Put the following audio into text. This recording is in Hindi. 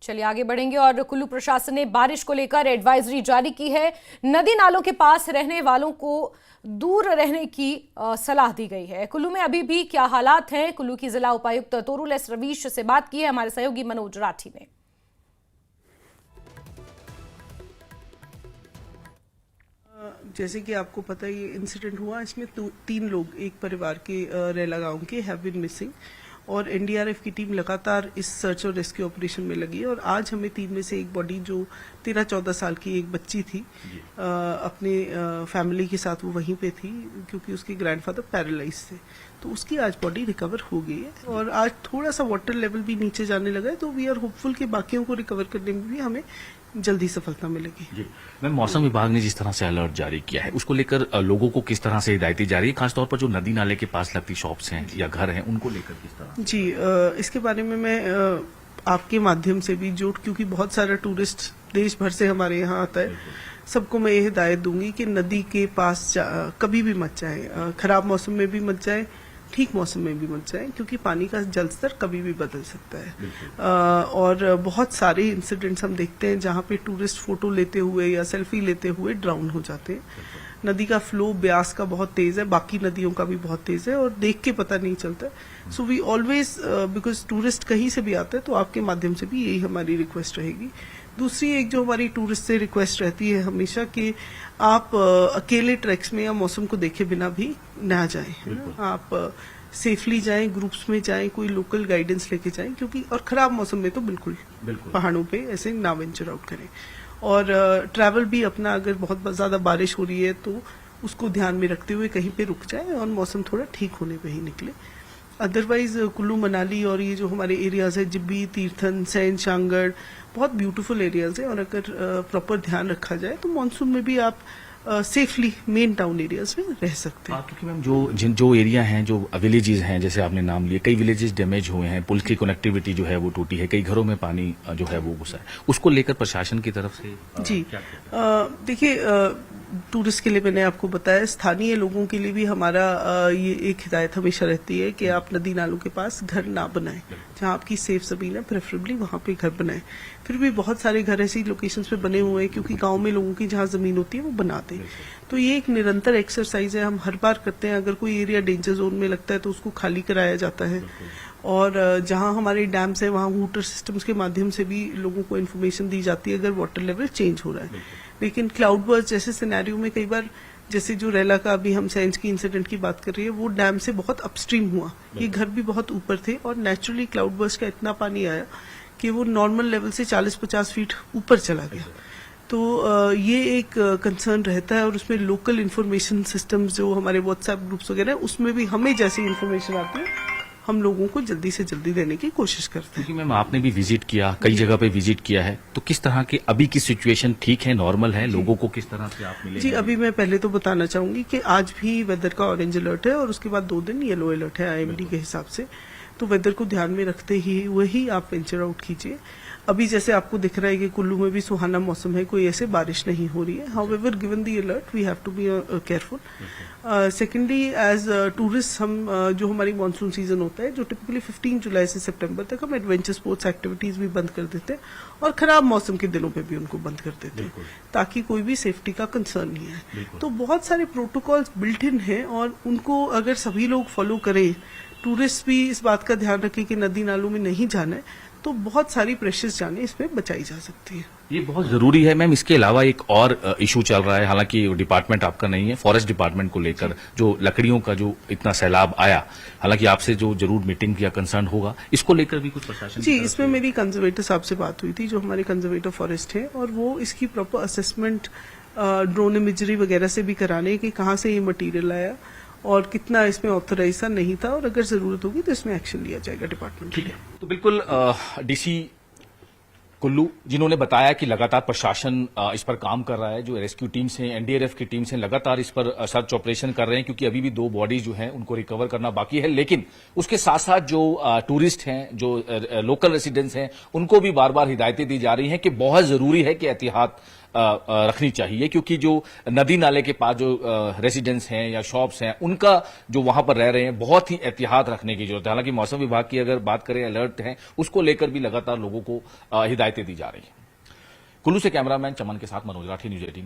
चलिए आगे बढ़ेंगे और कुल्लू प्रशासन ने बारिश को लेकर एडवाइजरी जारी की है। नदी नालों के पास रहने वालों को दूर रहने की सलाह दी गई है। कुल्लू में अभी भी क्या हालात हैं, कुल्लू की जिला उपायुक्त तोरुल एस रवीश से बात की है हमारे सहयोगी मनोज राठी ने। जैसे कि आपको पता है ये इंसिडेंट हुआ, इसमें 3 लोग एक परिवार के रेला गांव के हैव बीन मिसिंग और एनडीआरएफ की टीम लगातार इस सर्च और रेस्क्यू ऑपरेशन में लगी है। और आज हमें 3 में से एक बॉडी जो 13-14 साल की एक बच्ची थी अपने फैमिली के साथ वो वहीं पे थी क्योंकि उसके ग्रैंडफादर पैरालाइज थे, तो उसकी आज बॉडी रिकवर हो गई है। और आज थोड़ा सा वाटर लेवल भी नीचे जाने लगा है, तो वी आर होपफुल कि बाकियों को रिकवर करने में भी हमें जल्दी सफलता मिलेगी। जी मैम, मौसम विभाग ने जिस तरह से अलर्ट जारी किया है उसको लेकर लोगों को किस तरह से हिदायतें जारी है, खासतौर पर जो नदी नाले के पास लगती शॉप्स हैं या घर हैं उनको लेकर किस तरह? जी इसके बारे में मैं आपके माध्यम से भी क्योंकि बहुत सारा टूरिस्ट देश भर से हमारे यहाँ आता है, सबको मैं ये हिदायत दूंगी कि नदी के पास कभी भी मत जाए, खराब मौसम में भी मत जाए, ठीक मौसम में भी मत जाए, क्योंकि पानी का जल स्तर कभी भी बदल सकता है। और बहुत सारे इंसिडेंट्स हम देखते हैं जहाँ पे टूरिस्ट फोटो लेते हुए या सेल्फी लेते हुए ड्राउन हो जाते हैं। नदी का फ्लो ब्यास का बहुत तेज है, बाकी नदियों का भी बहुत तेज है और देख के पता नहीं चलता। So we always because tourist कहीं से भी आते हैं, तो आपके माध्यम से भी यही हमारी रिक्वेस्ट रहेगी। दूसरी एक जो हमारी टूरिस्ट से रिक्वेस्ट रहती है हमेशा कि आप अकेले ट्रैक्स में या मौसम को देखे बिना भी ना जाएं, है ना? आप सेफली जाएं, ग्रुप्स में जाएं, कोई लोकल गाइडेंस लेके जाएं, क्योंकि और खराब मौसम में तो बिल्कुल पहाड़ों पे ऐसे ना वेंचर आउट करें। और ट्रैवल भी अपना, अगर बहुत ज्यादा बारिश हो रही है तो उसको ध्यान में रखते हुए कहीं पे रुक जाए और मौसम थोड़ा ठीक होने पे ही निकले। अदरवाइज कुल्लू मनाली और ये जो हमारे एरियाज है, जिब्बी, तीर्थन, सैन, शांगड़, बहुत ब्यूटीफुल एरियाज है और अगर प्रॉपर ध्यान रखा जाए तो मानसून में भी आप सेफली मेन टाउन एरियाज में रह सकते हैं। क्योंकि मैम जो एरिया हैं, जो विलेजेस हैं, जैसे आपने नाम लिए, कई विलेजेस डैमेज हुए हैं, पुल की कनेक्टिविटी जो है वो टूटी है, कई घरों में पानी जो है वो घुसा है, उसको लेकर प्रशासन की तरफ से जी देखिए, टूरिस्ट के लिए मैंने आपको बताया, स्थानीय लोगों के लिए भी हमारा ये एक हिदायत हमेशा रहती है कि आप नदी नालों के पास घर ना बनाएं, जहां आपकी सेफ जमीन है प्रेफरेबली वहां पे घर बनाएं। फिर भी बहुत सारे घर ऐसी लोकेशंस पे बने हुए हैं क्योंकि गांव में लोगों की जहां जमीन होती है वो बनाते हैं, तो ये एक निरंतर एक्सरसाइज है, हम हर बार करते हैं। अगर कोई एरिया डेंजर जोन में लगता है तो उसको खाली कराया जाता है और जहां हमारे डैम्स है वहां वाटर सिस्टम्स के माध्यम से भी लोगों को इन्फॉर्मेशन दी जाती है अगर वाटर लेवल चेंज हो रहा है। लेकिन क्लाउड बर्स्ट जैसे सिनेरियो में कई बार, जैसे जो रेला का अभी हम सेंस की इंसिडेंट की बात कर रही है, वो डैम से बहुत अपस्ट्रीम हुआ, ये घर भी बहुत ऊपर थे और नेचुरली क्लाउड बर्स्ट का इतना पानी आया कि वो नॉर्मल लेवल से 40-50 फीट ऊपर चला गया। तो ये एक कंसर्न रहता है और उसमें लोकल इन्फॉर्मेशन सिस्टम्स जो हमारे व्हाट्सएप ग्रुप्स वगैरह, उसमें भी हमें जैसी इन्फॉर्मेशन आती है हम लोगों को जल्दी से जल्दी देने की कोशिश करते हैं। क्योंकि मैम आपने भी विजिट किया, कई जगह पे विजिट किया है, तो किस तरह की अभी की सिचुएशन ठीक है, नॉर्मल है, लोगों को किस तरह से आप मिले? जी अभी मैं पहले तो बताना चाहूंगी कि आज भी वेदर का ऑरेंज अलर्ट है और उसके बाद 2 दिन येलो अलर्ट है आईएमडी के हिसाब से, तो वेदर को ध्यान में रखते ही वही आप वेंचर आउट कीजिए। अभी जैसे आपको दिख रहा है कि कुल्लू में भी सुहाना मौसम है, कोई ऐसे बारिश नहीं हो रही है। However given the alert we have to be careful. Secondly as tourist हम जो हमारी मानसून सीजन होता है, जो टिपिकली 15 जुलाई से सितंबर तक, हम एडवेंचर स्पोर्ट्स एक्टिविटीज भी बंद कर देते हैं और खराब मौसम के दिनों पे भी उनको बंद कर देते हैं ताकि कोई भी सेफ्टी का कंसर्न नहीं है। तो बहुत सारे प्रोटोकॉल्स बिल्ट इन है और उनको अगर सभी लोग फॉलो करें, टूरिस्ट भी इस बात का ध्यान रखें कि नदी नालों में नहीं जाना है, तो बहुत सारी प्रेशियस जाने इसमें बचाई जा सकती है। ये बहुत जरूरी है मैम। इसके अलावा एक और इशू चल रहा है, हालांकि डिपार्टमेंट आपका नहीं है, फॉरेस्ट डिपार्टमेंट को लेकर जो लकड़ियों का जो इतना सैलाब आया, हालांकि आपसे जो जरूर मीटिंग या कंसर्न होगा, इसको लेकर भी कुछ प्रशासन? जी इसमें मेरी कंजर्वेटर साहब से बात हुई थी, जो हमारे कंजर्वेटर फॉरेस्ट है, और वो इसकी प्रॉपर असेसमेंट ड्रोन इमेजरी वगैरह से भी कराने कि कहाँ से ये मटीरियल आया और कितना इसमें ऑथराइज था, नहीं था, और अगर जरूरत होगी तो इसमें एक्शन लिया जाएगा डिपार्टमेंट। ठीक है, तो बिल्कुल डीसी कुल्लू जिन्होंने बताया कि लगातार प्रशासन इस पर काम कर रहा है, जो रेस्क्यू टीम्स हैं, एनडीआरएफ की टीम्स हैं, लगातार इस पर सर्च ऑपरेशन कर रहे हैं, क्योंकि अभी भी 2 बॉडीज जो हैं उनको रिकवर करना बाकी है। लेकिन उसके साथ साथ जो टूरिस्ट हैं, जो लोकल रेसिडेंट्स हैं, उनको भी बार बार हिदायतें दी जा रही हैं कि बहुत जरूरी है कि एहतियात रखनी चाहिए, क्योंकि जो नदी नाले के पास जो रेसिडेंट्स हैं या शॉप्स हैं, उनका जो वहां पर रह रहे हैं, बहुत ही एहतियात रखने की जरूरत है। हालांकि मौसम विभाग की अगर बात करें, अलर्ट है, उसको लेकर भी लगातार लोगों को हिदायतें दी जा रही हैं। कुल्लू से कैमरामैन चमन के साथ मनोज राठी, न्यूज़ 18।